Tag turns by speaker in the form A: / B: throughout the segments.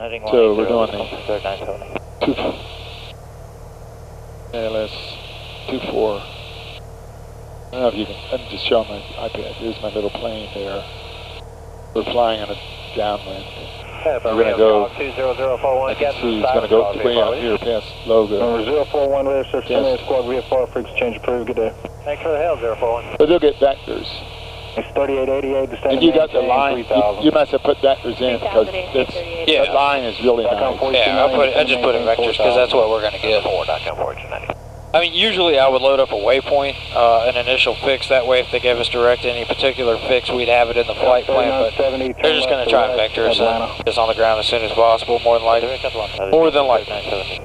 A: So we're doing the ILS24. I don't know if you can, I'm just showing my iPad. Here's my little plane there. We're flying on a downwind. We're going to go, I can see he's going to go way out here past Logo.
B: Number 041, radar search, squad VFR, frequency change approved, good day.
C: Thanks for the help, 041.
A: But they'll get vectors.
B: It's 3888, descending.
A: And you got the line, you must have put vectors in because that line is really nice.
C: Yeah, I just put in vectors because that's what we're going to get. I mean, usually I would load up a waypoint, an initial fix. That way, if they gave us direct any particular fix, we'd have it in the flight plan. But they're just going to try and vector us just on the ground as soon as possible, more than likely. More than likely.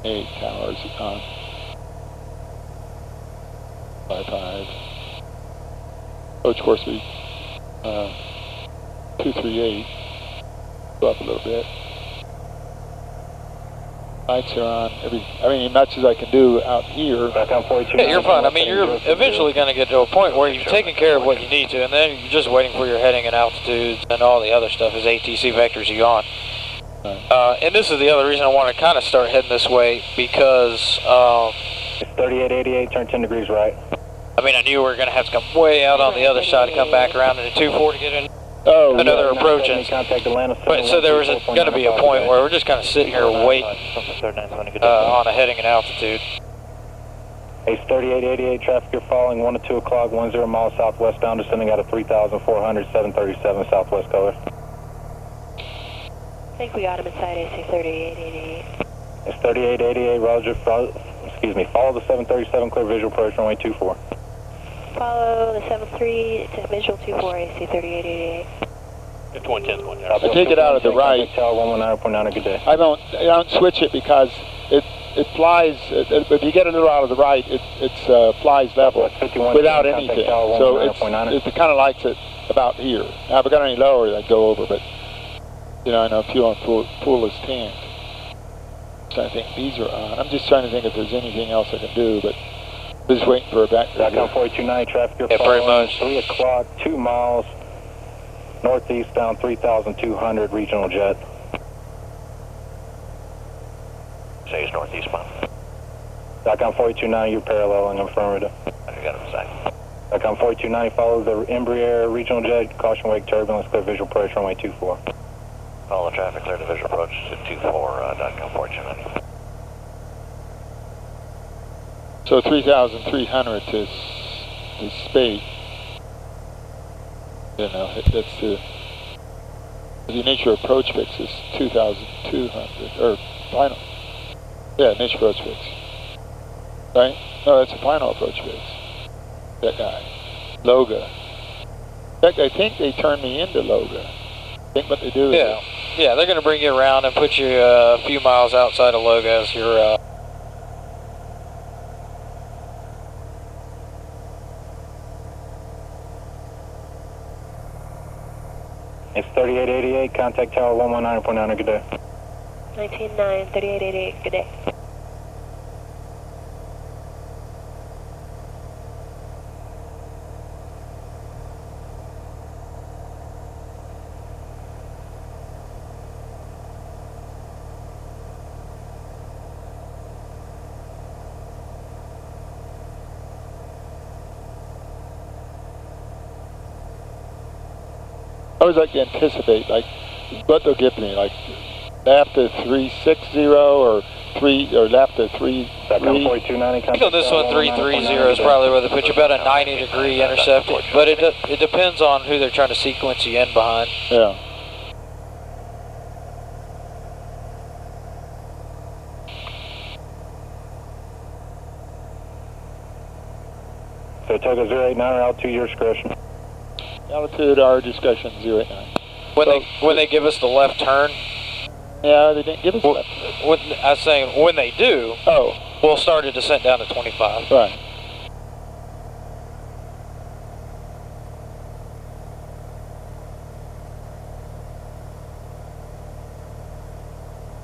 A: Eight towers on 55. Approach course speed 238. Go up a little bit. Lights are on. I mean, as much as I can do out here.
C: Yeah, you're fine. I mean, you're eventually going to get to a point where you've taken care of what you need to, and then you're just waiting for your heading and altitudes and all the other stuff as ATC vectors you on. And this is the other reason I want to kind of start heading this way because
B: it's 3888, turn 10 degrees right.
C: I mean, I knew we were going to have to come way out on the other side to come back around into 24 to get in another approach. But so there was going to be a point where we're just kind of sitting here waiting on a heading and altitude.
B: Ace 3888, traffic you're following 1 to 2 o'clock, 10 miles southwest bound, descending out of 3,400, 737 southwest color.
D: I think we got him inside AC 3888.
B: It's 3888, Roger, follow the 737, clear visual approach, runway 24.
D: Follow the 73 to visual 24, AC 3888.
C: It's 110 going down.
A: I take it out of the right.
B: Tower 119.9, good day.
A: I don't switch it because it flies, if you get a little out of the right, it flies level without anything. So it kind of likes it about here. Now, if I got any lower, I'd go over, but you know, I know if you want to pull this tank. I'm trying to think, these are on. I'm just trying to think if there's anything else I can do, but just waiting for a back.
B: Dotcom 429, traffic you're
C: pretty much.
B: 3 o'clock, 2 miles, northeast bound 3,200, regional jet.
C: Say it's northeast bound.
B: Dotcom 429, you're paralleling, affirmative.
C: I got it inside.
B: Dotcom 429, follow the Embraer regional jet, caution wake turbulence, clear visual approach, runway 24.
C: Follow the traffic, clear to visual approach to 24, Dotcom 429.
A: So 3,300 to space. You know, that's the initial approach fix is 2,200, or final. Yeah, initial approach fix. Right? No, that's a final approach fix. That guy. Loga. In fact, I think they turned me into Loga. I think what they do is...
C: Yeah, they're going to bring you around and put you a few miles outside of Loga as your...
B: It's 3888, contact tower 119.9, good day.
D: 199, 3888, good day.
A: I always like to anticipate, like, what they'll give me, like, after 360 or after 3.
C: I think on this one, 330 is probably where they put you, about a 90-degree intercept. But it depends on who they're trying to sequence you in behind.
A: Yeah.
B: So Togo 089, altitude, your discretion.
A: Altitude, our discretion, 089.
C: When they give us the left turn?
A: Yeah, they didn't give us left.
C: I was saying, when they do, we'll start a descent down to 25.
A: Right.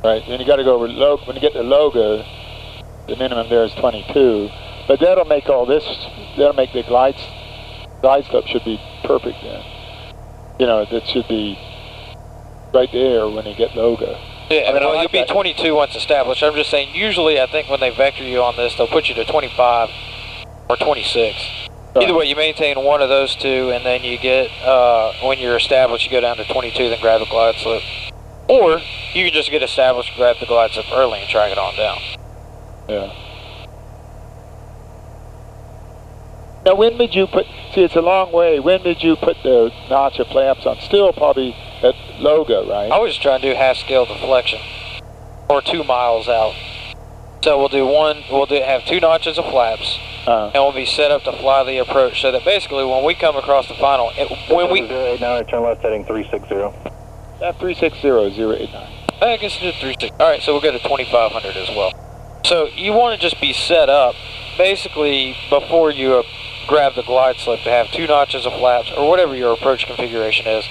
A: Right, then you got to go over, when you get to Loga, The minimum there is 22. But that'll make all this, that'll make the glide slope should be perfect then. You know, that should be right there when you get LOGA.
C: Yeah,
A: I mean,
C: well, you'll be 22 once established. I'm just saying, usually I think when they vector you on this, they'll put you to 25 or 26. Right. Either way, you maintain one of those two, and then you get, when you're established, you go down to 22, then grab the glide slope. Or you can just get established, grab the glide slope early, and track it on down.
A: Yeah. Now, when did you put, see, it's a long way, when did you put the notch of flaps on? Still probably at LOGA, right?
C: I always try and do half scale deflection, or 2 miles out. So we'll have 2 notches of flaps, and we'll be set up to fly the approach, so that basically when we come across the final, when we...
B: 089, turn left heading 360.
A: Yeah, 360-089.
C: I guess it's 36. Alright, so we'll go to 2500 as well. So you want to just be set up, basically, before you grab the glide slope, to have 2 notches of flaps, or whatever your approach configuration is.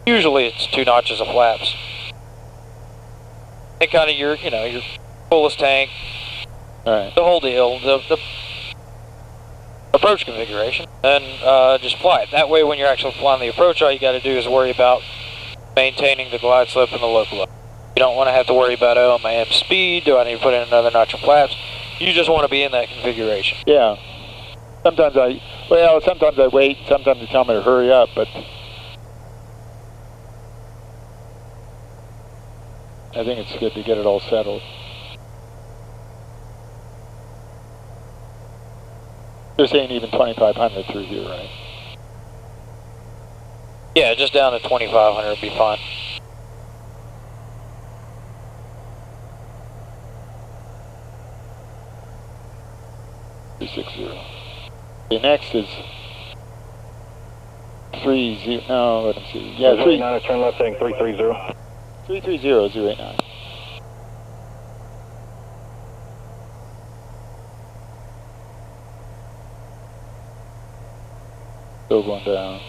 C: Usually it's 2 notches of flaps. And kind of your, you know, your fullest tank,
A: right.
C: The whole deal, the approach configuration, and just fly it. That way when you're actually flying the approach, all you got to do is worry about maintaining the glide slope and the local up. You don't want to have to worry about, oh, my M speed, do I need to put in another notch of flaps? You just want to be in that configuration.
A: Yeah. Sometimes I wait, sometimes they tell me to hurry up, but I think it's good to get it all settled. You're saying even 2500 through here, right?
C: Yeah, just down to 2500 would be fine.
A: The next is 30. No, let me see. Yeah,
B: 089, turn left heading 330.
A: 330-089. Still going down.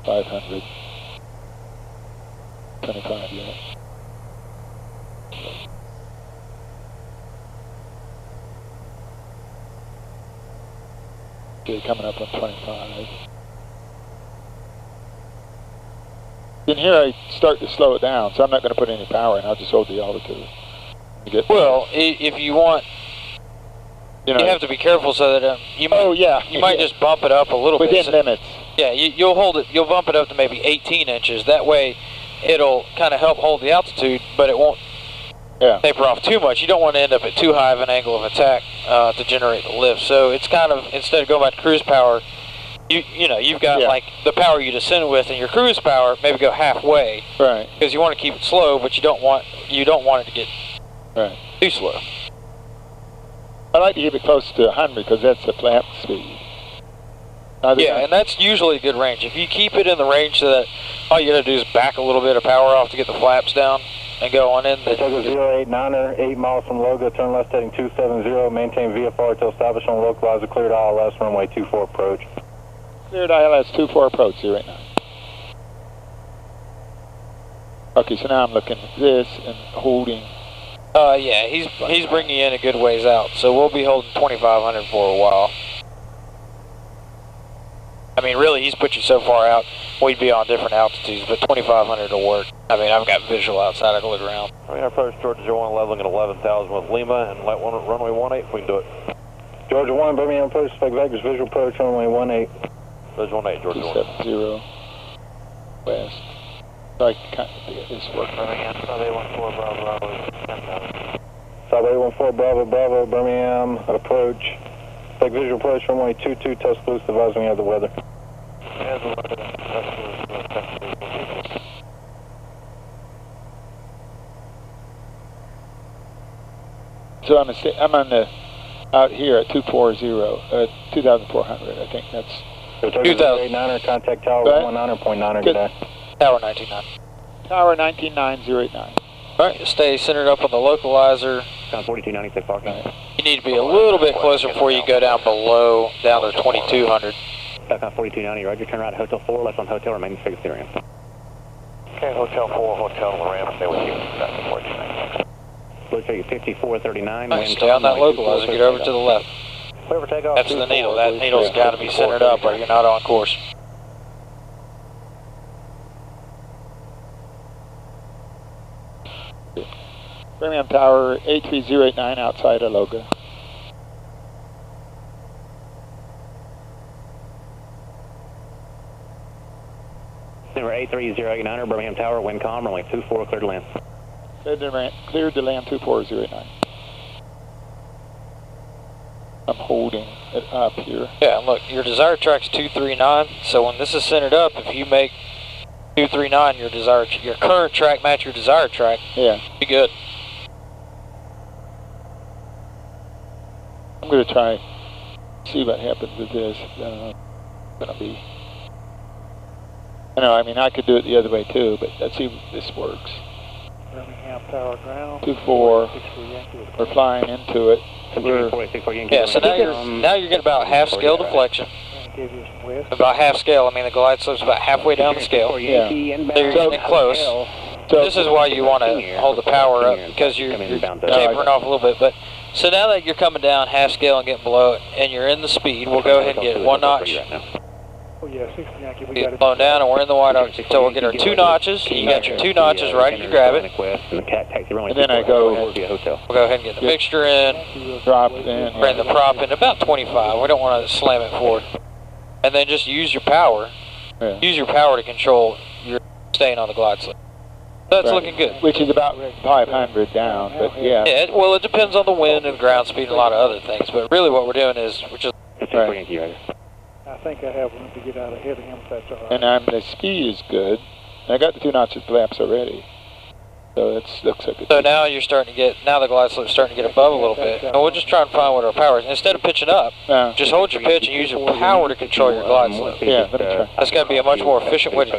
A: 500. 25 units. Okay, coming up on 25. In here I start to slow it down, so I'm not going to put any power in. I'll just hold the altitude.
C: Well, if you want, you have to be careful so that you might just bump it up a little bit.
A: Within limits.
C: Yeah, you'll bump it up to maybe 18 inches. That way it'll kind of help hold the altitude, but it won't taper off too much. You don't want to end up at too high of an angle of attack to generate the lift. So it's kind of, instead of going by cruise power, you've got like the power you descend with, and your cruise power maybe go halfway.
A: Right.
C: Because you want to keep it slow, but you don't want it to get too slow.
A: I like to keep it close to 100 because that's the flap speed.
C: And that's usually a good range. If you keep it in the range so that all you got to do is back a little bit of power off to get the flaps down and go on in.
B: Take a 089er, 8 miles from LOGA, turn left heading 270, maintain VFR till established on localizer, cleared ILS, runway 24 approach.
A: Cleared ILS24 approach, 089. Okay, so now I'm looking at this and holding.
C: Yeah, he's bringing you in a good ways out, so we'll be holding 2500 for a while. I mean, really, he's put you so far out, we'd be on different altitudes, but 2500 will work. I mean, I've got visual outside, I can look around.
E: I mean, approach Georgia 1 leveling at 11,000 with Lima, and let runway 18 if we can do it.
B: Georgia 1, Birmingham approach, spec vectors, visual approach, runway 18.
E: Georgia 18, Georgia 1.
A: 270 west. So I can kind of get this working.
B: Birmingham, South 814 Bravo, 10,000. South 814 Bravo, Bravo, Birmingham, approach. Spec visual approach, runway 22, Tuscaloosa, advising we have the weather.
A: So I'm on the out here at 240, 2,400. I think that's
B: 2,089er, contact tower 119.9er today.
C: Tower 199.
A: Tower 199-089.
C: All right, stay centered up on the localizer.
B: 4296 parking.
C: You need to be a little bit closer before you go down down to 2200.
B: Back 4290, roger, turn right, Hotel 4, left on Hotel, remaining fixed area.
E: Okay, Hotel 4, Hotel on the ramp, stay with you, back to 4296.
B: locate 5439.
C: Nice, stay on that localizer, get over to the left.
B: Clear for takeoff.
C: That's the needle. That needle's got to be centered up or you're not on course.
A: Birmingham Tower 83089 outside of Loga.
B: Number 83089, Birmingham Tower, wind calm, runway 24, clear to land.
A: Cleared to land 24089. I'm holding it up here.
C: Yeah, and look, your desired track's 239, so when this is centered up, if you make 239 your current track match your desired track,
A: yeah,
C: be good.
A: I'm going to try see what happens with this. It's going to be. I know, I mean, I could do it the other way too, but let's see if this works.
F: Birmingham Tower ground.
A: 24. We're flying into it.
C: Yeah, so now you're getting about half scale deflection. About half scale. I mean, the glide slope's about halfway down the scale.
A: Yeah.
C: So you're getting close. So this is why you want to hold the power up, because you're tapering off a little bit. But so now that you're coming down half scale and getting below it, and you're in the speed, we'll go ahead and get 1 notch.
F: Oh yeah, 60 Yankee, we
C: Get blown down, and we're in the white out. So we'll get our 2 notches. You got your 2 notches right, you grab it.
A: And then I go.
C: We'll go ahead and get the mixture in.
A: Drop it in.
C: Bring the prop in about 25. We don't want to slam it forward. And then just use your power.
A: Yeah.
C: Use your power to control your staying on the glide slope. That's
A: Right.
C: looking good.
A: Which is about 500 down, but yeah.
C: Yeah, well, it depends on the wind and ground speed and a lot of other things. But really what we're doing is we're just...
A: Right.
F: I think I have room to get out ahead of him, if that's all right.
A: And the speed is good. I got the 2 notches flaps already. So it looks like it's...
C: So now you're starting to get... Now the glide slope's starting to get above a little bit. And we'll just try and find what our power is. Instead of pitching up, just hold your pitch and use your power to control your glide slope.
A: Yeah, let me try.
C: That's going to be a much more efficient way to